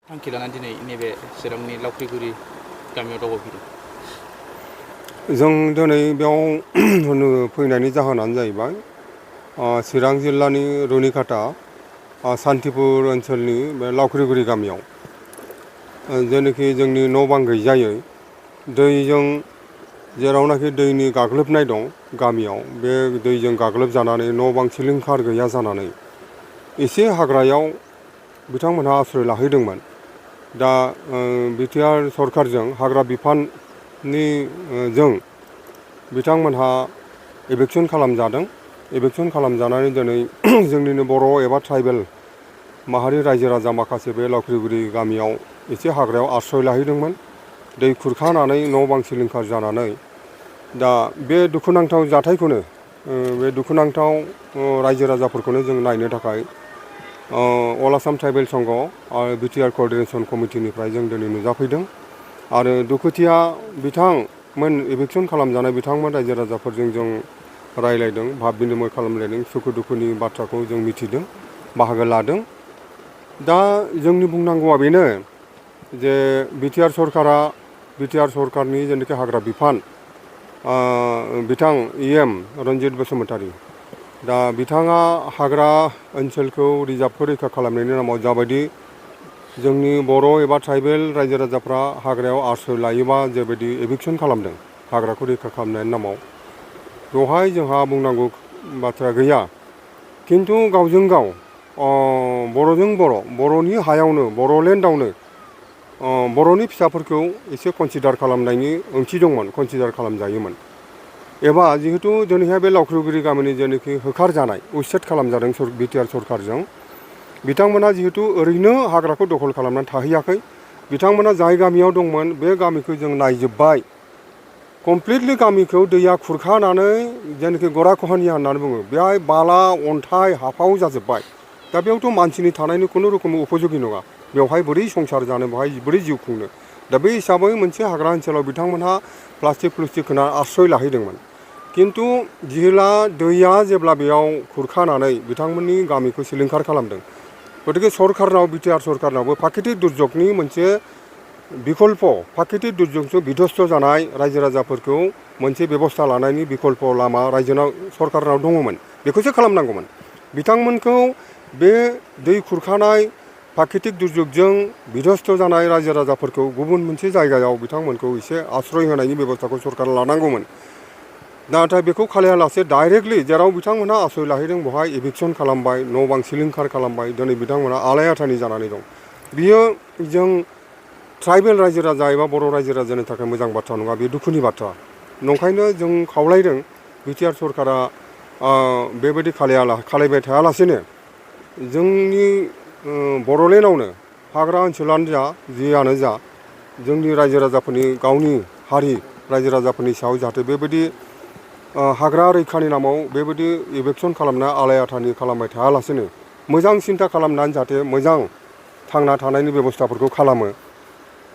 थांखि लानानै दिनै नैबे चिरांनि लावख्रिगुरि गामियाव दावबायफैदों। जों दिनै बेयाव फैनायनि जाहोनानो जाहैबाय चिरां जिल्लानि रुनिकाटा सान्तिपुर ओनसोलनि बे लावख्रिगुरि गामियाव जेनाखि जोंनि न' बां गैजायै दैजों जेरावनाखि दैनि गाग्लोबनाय दं गामियाव बे दैजों गाग्लोबजानानै न' बां सिलिंखार गैया जानानै एसे हाग्रायाव बिथांमोनहा आश्रय लाहैदोंमोन। दा BTR सरकारजों हाग्रा बिफाननि जों बिथांमोनहा एभिक्सन खालामजादों। एभिक्सन खालामजानानै दिनै जोंनिनो बर' एबा ट्राइबेल माहारि रायजो राजा माखासे बे लावख्रिगुरि गामियाव एसे हाग्रायाव आश्रय लाहैदोंमोन। दै खुरखानानै न' बां सिलिंखार जानानै दा बे दुखुनांथाव जाथायखौनो बे दुखुनांथाव रायजो राजाफोरखौनो जों नायनो थाखाय All Assam Tribal Sangha आरो BTR Co-ordanation कमिटिनिफ्राय जों दिनै नुजाफैदों आरो दुखुथिया बिथांमोन एभिक्सन खालामजानाय बिथांमोन रायजो राजाफोरजों जों रायलायदों, भाब बिनिमय खालामलायदों, सुखु दुखुनि बाथ्राखौ जों मिथिदों, बाहागो लादों। दा जोंनि बुंनांगौआ बेनो जे BTR सरकारनि जेनाखि हाग्रा बिफान बिथां EM रन्जित बसुमतारी दा बिथाङा हाग्रा ओनसोलखौ रिजार्भखौ रैखा खालामनायनि नामाव जाबायदि जोंनि बर' एबा ट्राइबेल रायजो राजाफ्रा हाग्रायाव आश्रय लायोबा जेबायदि एभिक्सन खालामदों हाग्राखौ रैखा खालामनायनि नामाव बेवहाय जोंहा बुंनांगौ बाथ्रा गैया। खिन्थु गावजों गाव बर'जों बर'नि हायावनो बर'लेण्डआवनो बर'नि फिसाफोरखौ एसे कनसिडार खालामनायनि ओंथि दंमोन, कनसिडार खालामजायोमोन। एबा जिहेतु दिनैहाय बे लावख्रिगुरि गामिनि जेनाखि होखारजानाय उच्चेद खालामजादों BTR सरकारजों बिथांमोना जिहेतु ओरैनो हाग्राखौ दखल खालामनानै थाहैयाखै। बिथांमोना जाय गामियाव दंमोन बे गामिखौ जों नायजोब्बाय। कमप्लिटलि गामिखौ दैया खुरखानानै जेनाखि गराखहनिया होननानै बुङो बेहाय बाला अन्थाइ हाफाव जाजोब्बाय। दा बेयावथ' मानसिनि थानायनि खुनु रोखोम उपयोगि नङा। बेवहाय बोरै संसार जानो, बेवहाय बोरै जिउ खुंनो। दा बे हिसाबै मोनसे हाग्रा ओनसोलाव बिथांमोनहा प्लास्टिक होना आश्रय लाहैदोंमोन। खिन्थु दैया जेब्ला बेयाव खुरखानानै बिथांमोननि गामिखौ सिलिंखार खालामदों, गतिके सरकारनाव BTR सरकारनावबो प्राकृतिक दुर्योगनि मोनसे बिकल्प प्राकृतिक दुर्योगजों बिध्वस्त जानाय रायजो राजाफोरखौ मोनसे बेबस्था लानायनि बिकल्प लामा रायजोनाव सरकारनाव दङमोन। बेखौसो खालामनांगौमोन। बिथांमोनखौ बे दै खुरखानाय प्राकृतिक दुर्योगजों बिध्वस्त जानाय रायजो राजाफोरखौ गुबुन मोनसे जायगायाव बिथांमोनखौ एसे आश्रय होनायनि बेबस्थाखौ सरकारा लानांगौमोन। नाथाय बेखौ खालायालासे डाइरेक्टलि जेराव बिथांमोनहा आश्रय लाहैदों बेवहाय एभिक्सन खालामबाय, न' बां सिलिंखार खालामबाय। दिनै बिथांमोनहा आलाय आथानि जानानै दं। बियो जों ट्राइबेल रायजो राजा एबा बर' रायजो राजानि थाखाय मोजां बाथ्रा नङा, बे दुखुनि बाथ्रा। नंखायनो जों खावलायदों BTR सरकारा बेबायदि खालायबाय थायालासेनो जोंनि बर'लेण्डआवनो हाग्रा ओनसोलानो जा जियानो जा जोंनि रायजो राजाफोरनि गावनि हारि रायजो राजाफोरनि सायाव जाहाथे बेबायदि हाग्रा रैखानि नामाव बेबायदि एभिक्सन खालामना आलाय आथानि खालामबाय थायालासेनो मोजां सिन्था खालामनानै जाहाथे मोजां थांना थानायनि बेबस्थाफोरखौ खालामो।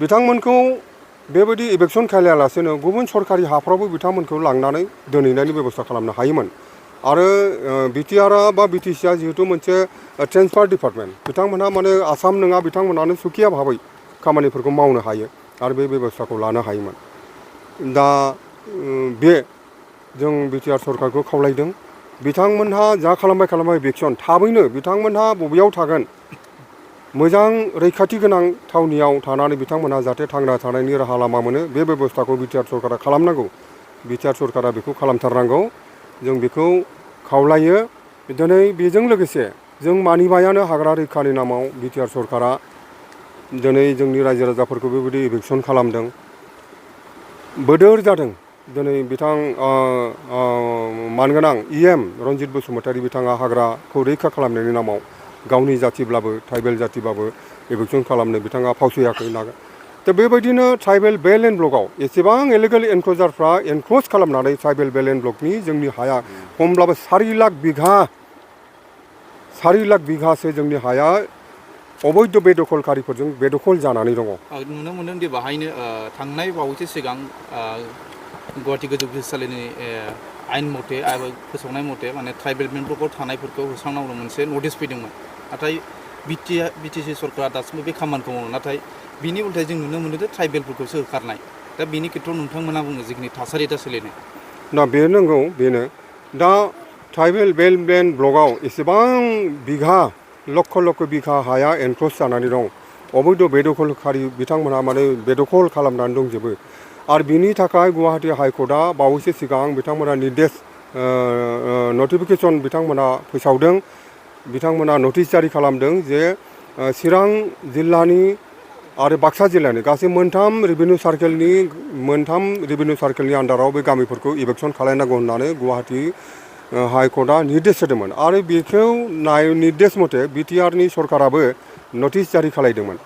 बिथांमोनखौ बेबायदि एभिक्सन खालायालासेनो गुबुन सरकारि हाफ्रावबो बिथांमोनखौ लांनानै दोनहैनायनि बेबस्था खालामनो हायोमोन। आरो BTR बा BTCआ जिहेतु मोनसे ट्रेन्सफार डिपार्टमेन्ट, बिथांमोनहा माने आसाम नङा, बिथांमोनानो सुखिया भाबै खामानिफोरखौ मावनो हायो आरो बे बेबस्थाखौ लानो हायोमोन। दा बे जों BTR सरकारखौ खावलायदों बिथांमोनहा जा खालामबाय एभिक्सन थाबैनो बिथांमोनहा बबेयाव थागोन मोजां रैखाथि गोनां थावनियाव थानानै बिथांमोनहा जाहाथे थांना थानायनि राहा लामा मोनो बे बेबस्थाखौ BTR सरकारा खालामनांगौ। BTR सरकारा बेखौ खालामथारनांगौ। जों बेखौ खावलायो। दिनै बेजों लोगोसे जों मानिबायानो हाग्रा रैखानि नामाव BTR सरकारा दिनै जोंनि रायजो राजाफोरखौ बेबायदि एभिक्सन खालामदों। बोदोर जादों। दिनै बिथां मानगोनां EM रन्जित बसुमतारी बिथाङा हाग्राखौ रैखा खालामनायनि नामाव गावनि जाथिब्लाबो ट्राइबेल जाथिब्लाबो एभिक्सन खालामनो बिथाङा फावसयाखै। दा बेबायदिनो ट्राइबेल बेल एन्ड ब्लकआव एसेबां इलिगेल एनक्ल'जारफ्रा एनक्ल'ज खालामनानै ट्राइबेल बेल एन्ड ब्लकनि जोंनि हाया खमब्लाबो 4 लाख बिघासो जोंनि हाया अबैध बेदखलकारिफोरजों बेदखल जानानै दङ। नुनो मोनदों दि बाहायनो थांनाय बावैसो सिगां गुवाहाटि गोजौ बिजिरसालिनि आयेन मथे आरो फोसावनाय मथे माने ट्राइबेल बेल ब्लकआव थानायफोरखौ होस्रांनांगौ मोनसे नटिस फैदोंमोन। नाथाय बिटिसि सरकारा दासिमबो बे खामानिखौ मावो नाथाय बिनि उल्थायै जों नुनो मोनो जे ट्राइबेलफोरखौसो होखारनाय दा बेनि खेथ्रआव नोंथांमोना बुङो जिखिनि थासारि दा सोलिनाय दा बे नंगौ बेनो दा ट्राइबेल बेल्ट ब्लकआव एसेबां बिघा लक्ष लक्ष बिघा हाया एनक्ल'स जानानै दं अबैध' बेदखलखारि बिथांमोनहा माने बेदखल खालामनानै दंजोबो आरो बिनि थाखाय गुवाहाटि हाइकर्टआ बावैसो सिगां बिथांमोना निर्देश नटिफिकेसन बिथांमोना फोसावदों बिथांमोना नटिस जारि खालामदों जे चिरां जिल्लानि आरो बाक्सा जिल्लानि गासै मोनथाम रेभिनिउ सार्केलनि आन्डाराव बे गामिफोरखौ इभेकसन खालामनांगौ होननानै गुवाहाटि हाइकर्टआ निर्देश होदोंमोन आरो बेखौ निर्देश मथे बिटिआरनि सरकाराबो नटिस जारि खालामदोंमोन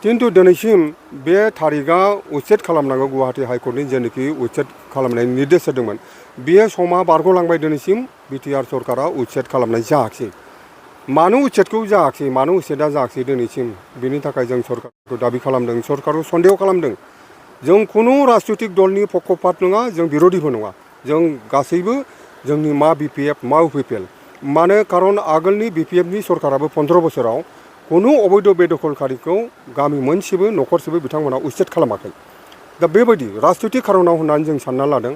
खिन्थु दिनैसिम बे थारिखआ उच्चेद खालामनांगौ गुवाहाटि हाइकर्टनि जेनोखि उच्चेद खालामनायनि निर्देश होदोंमोन बे समा बारग'लांबाय दिनैसिम बिटिआर सरकारा उच्चेद खालामनाय जायाखिसै मानो उच्चेदखौ जायाखिसै मानो उच्चेदा जायाखिसै दिनैसिम बिनि थाखाय जों सरकारखौ दाबि खालामदों सरकारखौ सन्देह खालामदों जों खुनु राजनैतिक दलनि पक्षपात नङा जों बिर'धिबो नङा जों गासैबो जोंनि मा बिपिएफ मा इउपिपिएल मानो खारन आगोलनि बिपिएफनि सरकाराबो 15 बोसोराव खुनु अबैध' बेदखलखारिखौ गामि मोनसेबो न'खरसेबो बिथांमोना उच्चेद खालामाखै दा बेबायदि राजनैतिक खारनाव होननानै जों सानना लादों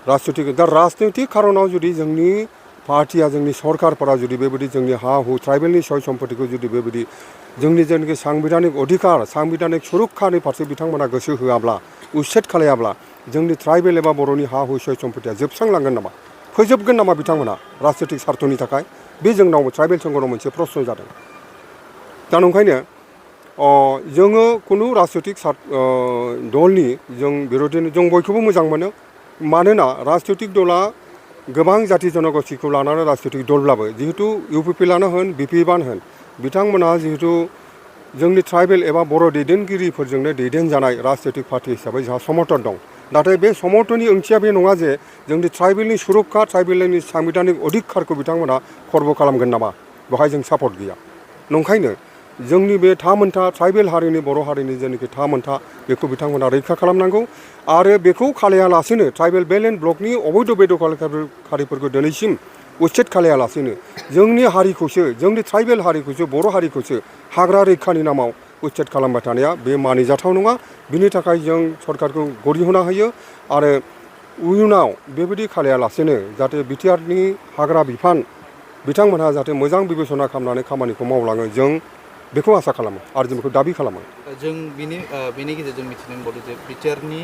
राजनैतिक खारनाव जुदि जोंनि पार्टिया जोंनि सरकारफोरा जुदि बेबायदि जोंनि हा हु ट्राइबेलनि सय सम्पतिखौ जुदि बेबायदि जोंनि जेनाखि सांबिधानिक अधिकार सांबिधानिक सुरक्षानि फारसे बिथांमोना गोसो होआब्ला उच्चेद खालायाब्ला जोंनि ट्राइबेल एबा बर'नि हा हु सय सम्पतिया जोबस्रांलांगोन नामा फोजोबगोन नामा बिथांमोना राजनैतिक स्वार्थनि थाखाय बे जोंनाव ट्राइबेल संघनाव मोनसे प्रश्न जादों दा नंखायनो जोङो खुनु राजनैतिक दलनि जों बिर'धि जों बयखौबो मोजां मोनो मानोना राजनैतिक दला गोबां जाति जनगोष्ठीखौ लानानै राजनैतिक दलब्लाबो जिहेतु इउपिपिएलआनो होन बिपिएफआनो होन बिथांमोनहा जिहेतु जोंनि ट्राइबेल एबा बर' दैदेनगिरिफोरजोंनो दैदेनजानाय राजनैतिक पार्टि हिसाबै जोंहा समर्थन दं नाथाय बे समर्थननि ओंथिया बे नङा जे जोंनि ट्राइबेलनि सुरक्षा ट्राइबेलनि सांबिधानिक अधिकारखौ बिथांमोना खर्ब खालामगोन नामा बेवहाय जों सापर्ट गैया नंखायनो जोंनि बे थामोनथा ट्राइबेल हारिनि बर' हारिनि जेनाखि थामोनथा बेखौ बिथांमोना रैखा खालामनांगौ आरो बेखौ खालायालासेनो ट्राइबेल बेल्ट ब्लकनि अबैध' बेदखलखारिफोरखौ दिनैसिम उच्चेद खालायालासेनो जोंनि हारिखौसो जोंनि ट्राइबेल हारिखौसो बर' हारिखौसो हाग्रा रैखानि नामाव उच्चेद खालामबाय थानाया बे मानिजाथाव नङा बिनि थाखाय जों सरकारखौ गरिहना होयो आरो इयुनाव बेबायदि खालायालासेनो जाहाथे बिटिआरनि हाग्रा बिफान बिथांमोनहा जाहाथे मोजां बिबेसना खालामनानै खामानिखौ मावलाङो जों बेखौ आसा खालामो आरो जों बेखौ दाबि खालामो जों बेनि गेजेरजों मिथिनो मोनबावदों जे बिटिआरनि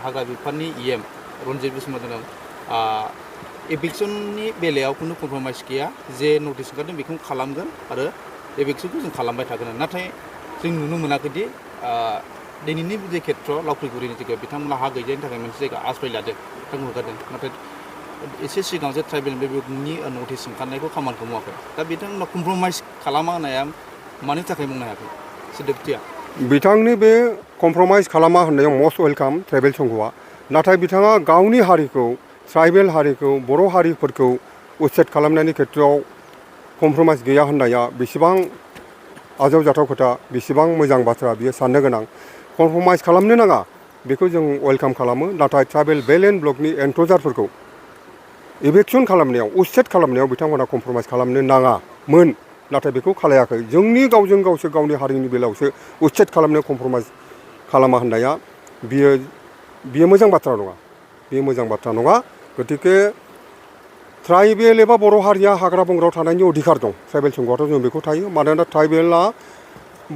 हाग्रा बिफाननि इएम रनजित बसुमतारी एभिक्सननि बेलायाव खुनु कमप्रमाइज गैया जे नटिस ओंखारदों बेखौ खालामगोन आरो एभिक्सनखौ जों खालामबाय थागोन नाथाय जों नुनो मोनाखैदि दिनैनि जे खेथ्रआव लावख्रिगुरिनि जायगायाव बिथांमोना हा गैजायनि थाखाय मोनसे जायगा आश्रय लादों बिथांमोन हगारदों नाथाय एसे सिगां जे ट्राइबेल बेनि नटिस ओंखारनायखौ खामानिखौ मावाखै दा बिथांमोना कमप्रमाइज खालामा होनाया मानि थाखाय बुंनो हायाखै सोदोबथिया बिथांनि बे कमप्रमाइज खालामा होननायाव मस्ट वेलकाम ट्राइबेल संघआ नाथाय बिथाङा गावनि हारिखौ ट्राइबेल हारिखौ बर' हारिफोरखौ उच्चेद खालामनायनि खेथ्रआव कमप्रमाइज गैया होननाया बेसेबां आजावजाथाव खोथा बेसेबां मोजां बाथ्रा बियो साननो गोनां कमप्रमाइज खालामनो नाङा बेखौ जों वेलकाम खालामो नाथाय ट्राइबेल बेल्ट ब्लकनि एनक्ल'जारफोरखौ इभेक्सन खालामनायाव उच्चेद खालामनायाव बिथांमोना कमप्रमाइज खालामनो नाङामोन नाथाय बेखौ खालायाखै जोंनि गावजों गावसो गावनि हारिनि बेलायावसो उच्चेद खालामनो कमप्रमाइज खालामा होननाया बियो मोजां बाथ्रा नङा बेयो मोजां बाथ्रा नङा गतिके ट्राइबेल एबा बर' हारिया हाग्रा बंग्रायाव थानायनि अधिकार दं ट्राइबेल संघआथ' जों बेखौ थायो मानोना ट्राइबेला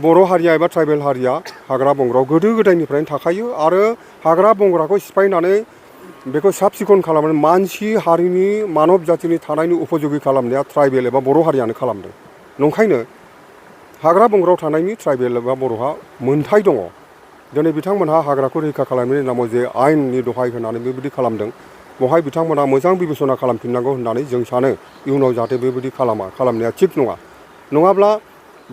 बर' हारिया एबा ट्राइबेल हारिया हाग्रा बंग्रायाव गोदो गोदायनिफ्रायनो थाखायो आरो हाग्रा बंग्राखौ सिफायनानै बेखौ साब सिखोन खालामनानै मानसि हारिनि मानब जातिनि थानायनि उपयोगी खालामनाया ट्राइबेल एबा बर' हारियानो खालामदों नंखायनो हाग्रा बंग्रायाव थानायनि ट्राइबेल एबा बर'हा मोन्थाय दङ दिनै बिथांमोनहा हाग्राखौ रैखा खालामनायनि नामाव जे आयेननि दहाय होनानै बेबायदि खालामदों बेवहाय बिथांमोना मोजां बिबेसना खालामफिननांगौ होननानै जों सानो इयुनाव जाहाथे बेबायदि खालामनाया थिग नङा नङाब्ला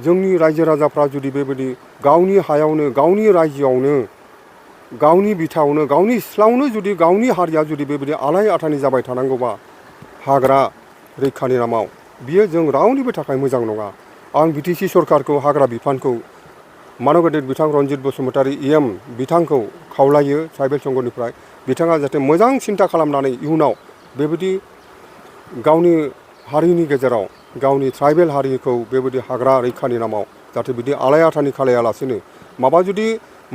जोंनि रायजो राजाफ्रा जुदि बेबायदि गावनि हायावनो गावनि रायजोआवनो गावनि बिथायावनो गावनि सिथ्लायावनो जुदि गावनि हारिया जुदि बेबायदि आलाय आथानि जाबाय थानांगौबा हाग्रा रैखानि नामाव बियो जों रावनिबो थाखाय मोजां नङा आं बिटिसि सरकारखौ हाग्रा बिफानखौ मानगदेर बिथां रनजित बसुमतारी इएम बिथांखौ खावलायो ट्राइबेल संघनिफ्राय बिथाङा जाहाथे मोजां सिन्था खालामनानै इयुनाव बेबायदि गावनि हारिनि गेजेराव गावनि ट्राइबेल हारिखौ बेबायदि हाग्रा रैखानि नामाव जाहाथे बिदि आलाय आथानि खालायालासेनो माबा जुदि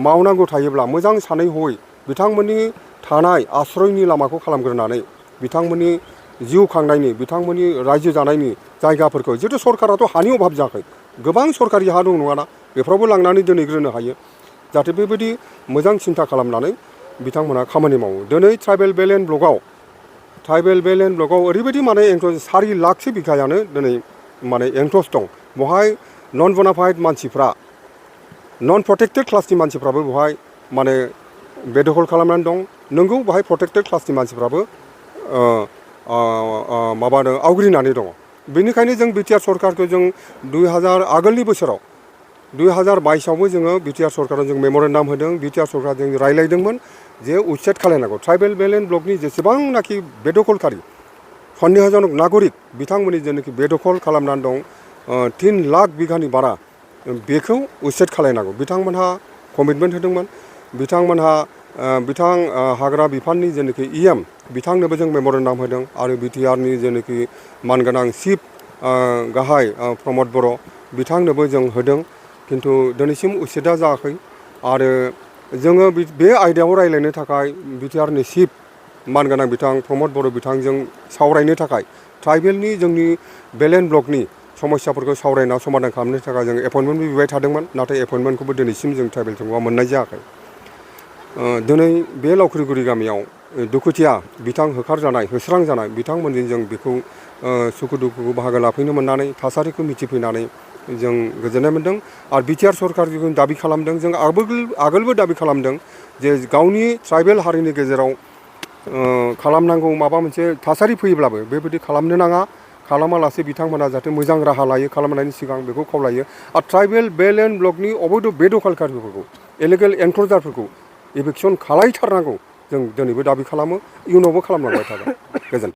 मावनांगौ थायोब्ला मोजां सानै हयै बिथांमोननि थानाय आश्रयनि लामाखौ खालामग्रोनानै बिथांमोननि जिउ खांनायनि बिथांमोननि रायजो जानायनि जायगाफोरखौ जिहेतु सरकाराथ' हानि अभाब जायाखै गोबां सरकारि हा दं नङाना बेफोरावबो लांनानै दोनहैग्रोनो हायो जाहाथे बेबायदि मोजां सिन्था खालामनानै बिथांमोना खामानि मावो दिनै ट्राइबेल बेलेन्ड ब्लकआव ओरैबायदि माने एंक्ल'ज 4 लाखसो बिघायानो दिनै माने एंक्ल'ज दं बेवहाय नन बनाफाइड मानसिफ्रा नन प्रटेक्टेड क्लासनि मानसिफ्राबो बेवहाय माने बेदखल खालामनानै दं नंगौ बेवहाय प्रटेक्टेड क्लासनि मानसिफ्राबो माबानो आवग्रिनानै दङ बेनिखायनो जों BTR सरकारखौ जों 2000 आगोलनि बोसोराव 2022आवबो जोङो BTR सरकाराव जों मेम'रेन्डाम होदों BTR सरकारजों रायलायदोंमोन जे उच्चेद खालायनांगौ ट्राइबेल बेलेन्ड ब्लकनि जेसेबांनाखि बेदखलकारि सन्देहजनक नागरिक बिथांमोननि जेनाखि बेदखल खालामनानै दं 3 लाख बिघानि बारा बेखौ उच्चेद खालायनांगौ बिथांमोनहा कमिटमेन्ट होदोंमोन बिथांमोनहा बिथां हाग्रा बिफाननि जेनाखि EM बिथांनोबो जों मेम'रेन्डाम होदों आरो BTRनि जेनाखि मानगोनां चिफ गाहाय प्रमद बर' बिथांनोबो जों होदों किन्तु दिनैसिम उच्चेदा जायाखै आरो जोङो बे आयदायाव रायलायनो थाखाय BTRनि चिफ मानगोनां बिथां प्रमद बर' बिथांजों सावरायनो थाखाय ट्राइबेलनि जोंनि बेलेन्ड ब्लकनि समस्याफोरखौ सावरायना समाधान खालामनो थाखाय जों एपइन्टमेन्ट बिबाय थादोंमोन नाथाय एपइन्टमेन्टखौबो दिनैसिम जों ट्राइबेल संघआ मोननाय जायाखै दिनै बे लावख्रिगुरि गामियाव दुखुथिया बिथां होखारजानाय होस्रांजानाय बिथांमोनजों जों बेखौ सुखु दुखुखौ बाहागो लाफैनो मोननानै थासारिखौ मिथिफैनानै जों गोजोननाय मोन्दों आरो BTR सरकारजों दाबि खालामदों जों आगोलबो दाबि खालामदों जे गावनि ट्राइबेल हारिनि गेजेराव खालामनांगौ माबा मोनसे थासारि फैयोब्लाबो बेबायदि खालामनो नाङा खालामालासे बिथांमोना जाहाथे मोजां राहा लायो खालामनायनि सिगां बेखौ खावलायो आरो ट्राइबेल बेलेन्ड ब्लकनि अबैध बेदखलकारिफोरखौ इलिगेल एनक्ल'जारफोरखौ इभिक्सन खालायथारनांगौ जों दिनैबो दाबि खालामो इयुनावबो खालामलांबाय थागोन गोजोन्थों